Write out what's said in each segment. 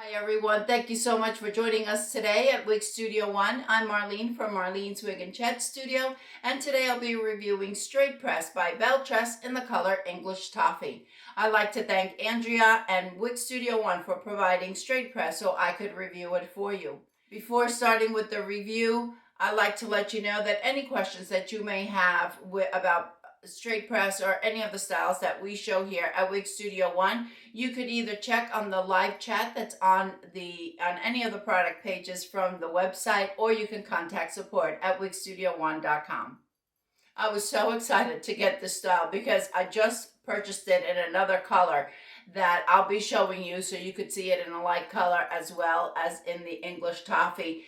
Hi everyone, thank you so much for joining us today at Wig Studio One. I'm Marlene from Marlene's Wig and Chat Studio, and today I'll be reviewing Straight Press by Belle Tress in the color English Toffee. I'd like to thank Andrea and Wig Studio One for providing Straight Press so I could review it for you. Before starting with the review, I'd like to let you know that any questions that you may have about straight press or any of the styles that we show here at Wig Studio One, you could either check on the live chat that's on any of the product pages from the website, or you can contact support at wigstudio1.com. I was so excited to get this style because I just purchased it in another color that I'll be showing you so you could see it in a light color as well as in the English Toffee.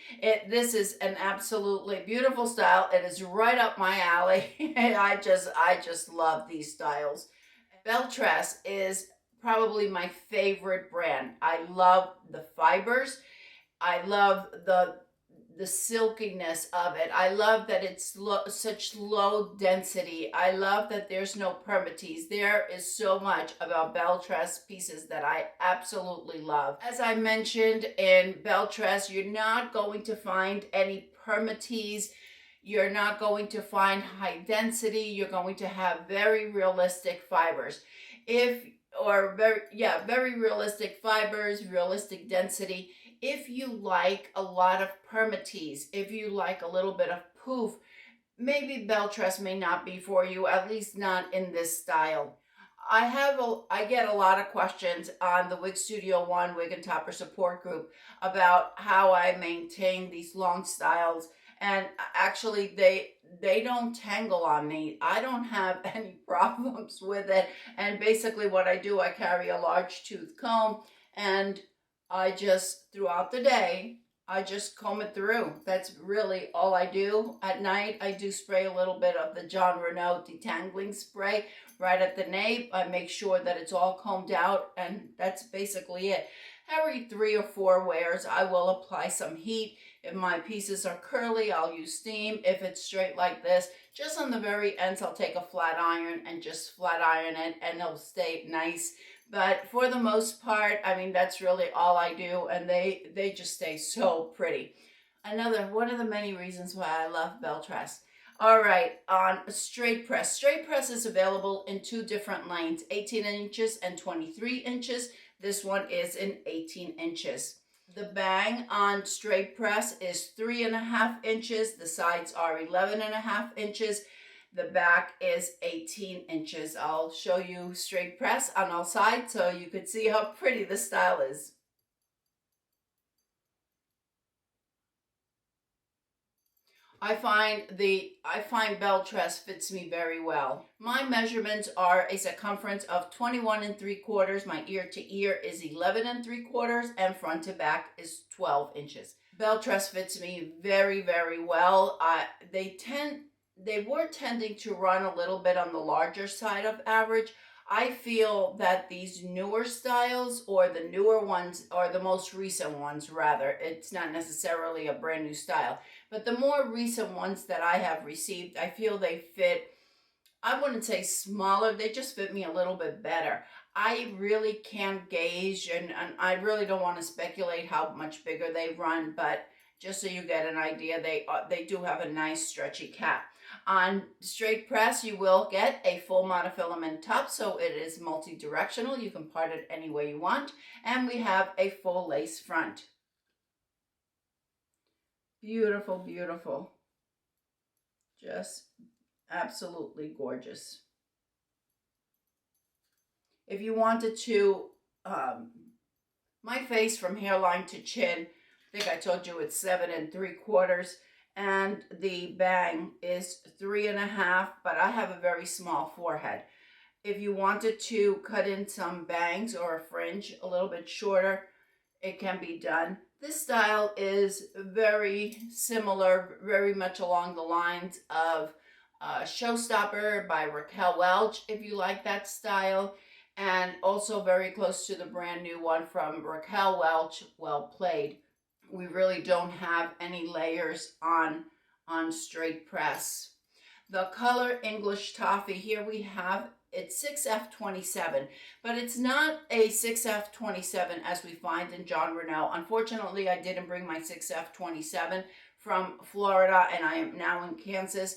This is an absolutely beautiful style. It is right up my alley. And I just love these styles. Belle Tress is probably my favorite brand. I love the fibers. I love the silkiness of it. I love that it's such low density. I love that there's no permatease. There is so much about Belle Tress pieces that I absolutely love. As I mentioned, in Belle Tress, you're not going to find any permatease. You're not going to find high density. You're going to have very realistic fibers. Very realistic fibers, realistic density. If you like a lot of permatease, if you like a little bit of poof, maybe Belle Tress may not be for you, at least not in this style. I get a lot of questions on the Wig Studio One Wig and Topper support group about how I maintain these long styles, and actually they don't tangle on me. I don't have any problems with it, and basically what I do, I carry a large tooth comb, and I just, throughout the day, I just comb it through. That's really all I do. At night, I do spray a little bit of the John Renault detangling spray right at the nape. I make sure that it's all combed out, and that's basically it. Every 3 or 4 wears, I will apply some heat. If my pieces are curly, I'll use steam. If it's straight like this, just on the very ends, I'll take a flat iron and just flat iron it, and it'll stay nice. But for the most part, I mean, that's really all I do, and they just stay so pretty. One of the many reasons why I love Belle Tress. All right, on straight press. Straight press is available in 2 different lengths, 18 inches and 23 inches. This one is in 18 inches. The bang on straight press is 3.5 inches. The sides are 11.5 inches. The back is 18 inches. I'll show you straight press on all sides so you could see how pretty the style is. I find Belle Tress fits me very well. My measurements are a circumference of 21 3/4. My ear to ear is 11 3/4, and front to back is 12 inches. Belle Tress fits me very, very well. They were tending to run a little bit on the larger side of average. I feel that these newer styles, or the newer ones, or the most recent ones rather, it's not necessarily a brand new style, but the more recent ones that I have received, I feel they fit, I wouldn't say smaller, they just fit me a little bit better. I really can't gauge, and I really don't want to speculate how much bigger they run, but just so you get an idea, they do have a nice stretchy cap. On straight press, you will get a full monofilament top, so it is multi-directional. You can part it any way you want. And we have a full lace front. Beautiful, beautiful. Just absolutely gorgeous. If you wanted to, my face from hairline to chin, I think I told you it's 7 3/4. And the bang is 3.5, but I have a very small forehead. If you wanted to cut in some bangs or a fringe a little bit shorter, it can be done. This style is very similar, very much along the lines of Showstopper by Raquel Welch, if you like that style, and also very close to the brand new one from Raquel Welch, Well Played. We really don't have any layers on straight press. The color English Toffee, here we have it's 6F27, but it's not a 6F27 as we find in Jon Renau. Unfortunately, I didn't bring my 6F27 from Florida, and I am now in Kansas.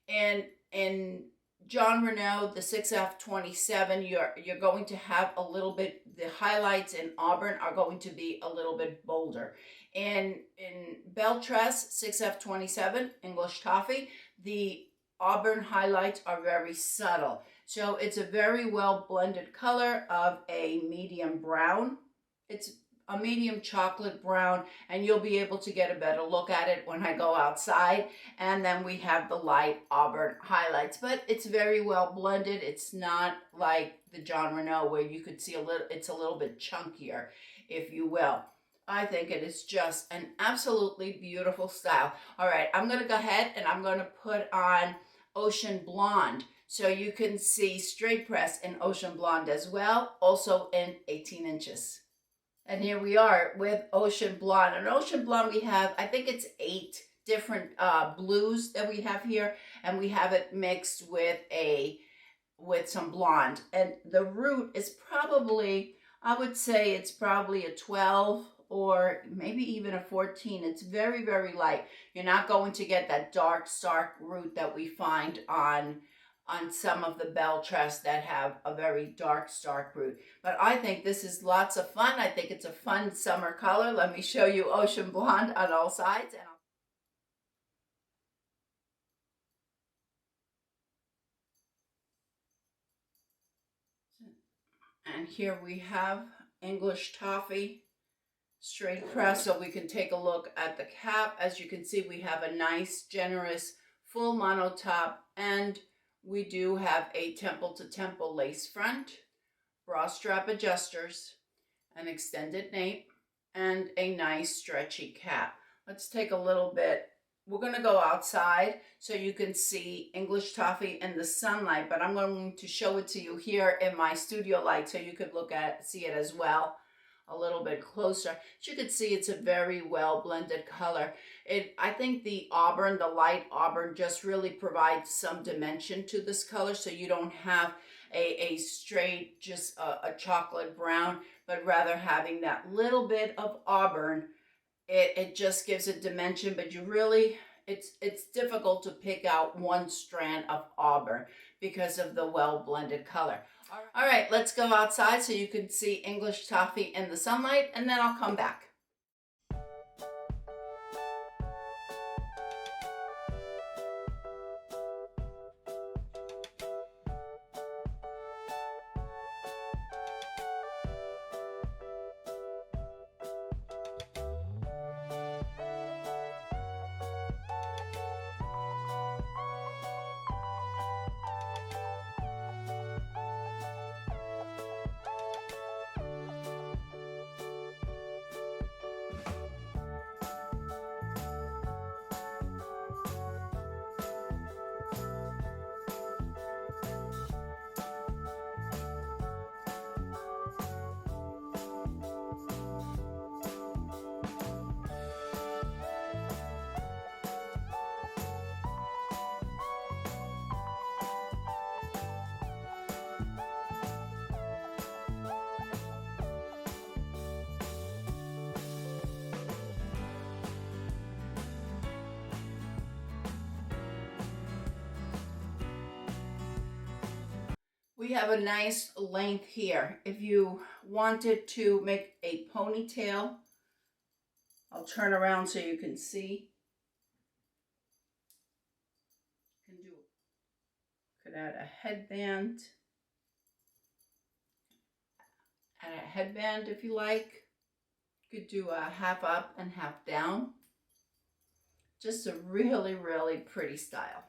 And in Jon Renau, the 6F27, you're going to have a little bit, the highlights in auburn are going to be a little bit bolder. And in Belle Tress 6F27, English Toffee, the auburn highlights are very subtle. So it's a very well blended color of a medium brown. It's a medium chocolate brown, and you'll be able to get a better look at it when I go outside. And then we have the light auburn highlights, but it's very well blended. It's not like the Jon Renau where you could see it's a little bit chunkier, if you will. I think it is just an absolutely beautiful style. All right, I'm gonna go ahead and I'm gonna put on Ocean Blonde, so you can see straight press in Ocean Blonde as well, also in 18 inches. And here we are with Ocean Blonde. And Ocean Blonde, we have, I think it's 8 different blues that we have here, and we have it mixed with some blonde. And the root is probably, I would say it's probably a 12 or maybe even a 14. It's very, very light. You're not going to get that dark, stark root that we find on some of the Belle Tress that have a very dark, stark root. But I think this is lots of fun. I think it's a fun summer color. Let me show you Ocean Blonde on all sides. And here we have English Toffee straight press, so we can take a look at the cap. As you can see, we have a nice, generous, full mono top, and we do have a temple-to-temple lace front, bra strap adjusters, an extended nape, and a nice stretchy cap. Let's take a little bit. We're going to go outside so you can see English Toffee in the sunlight, but I'm going to show it to you here in my studio light so you could see it as well a little bit closer. As you can see, it's a very well blended color. I think the auburn, the light auburn, just really provides some dimension to this color, so you don't have a straight, just a chocolate brown, but rather having that little bit of auburn. It just gives it dimension, but you really, it's difficult to pick out one strand of auburn because of the well blended color. All right, let's go outside so you can see English Toffee in the sunlight, and then I'll come back. We have a nice length here. If you wanted to make a ponytail, I'll turn around so you can see. Could add a headband. Add a headband if you like. You could do a half up and half down. Just a really, really pretty style.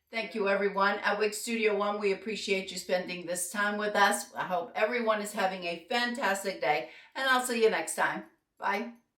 Thank you, everyone. At Wig Studio One, we appreciate you spending this time with us. I hope everyone is having a fantastic day, and I'll see you next time. Bye.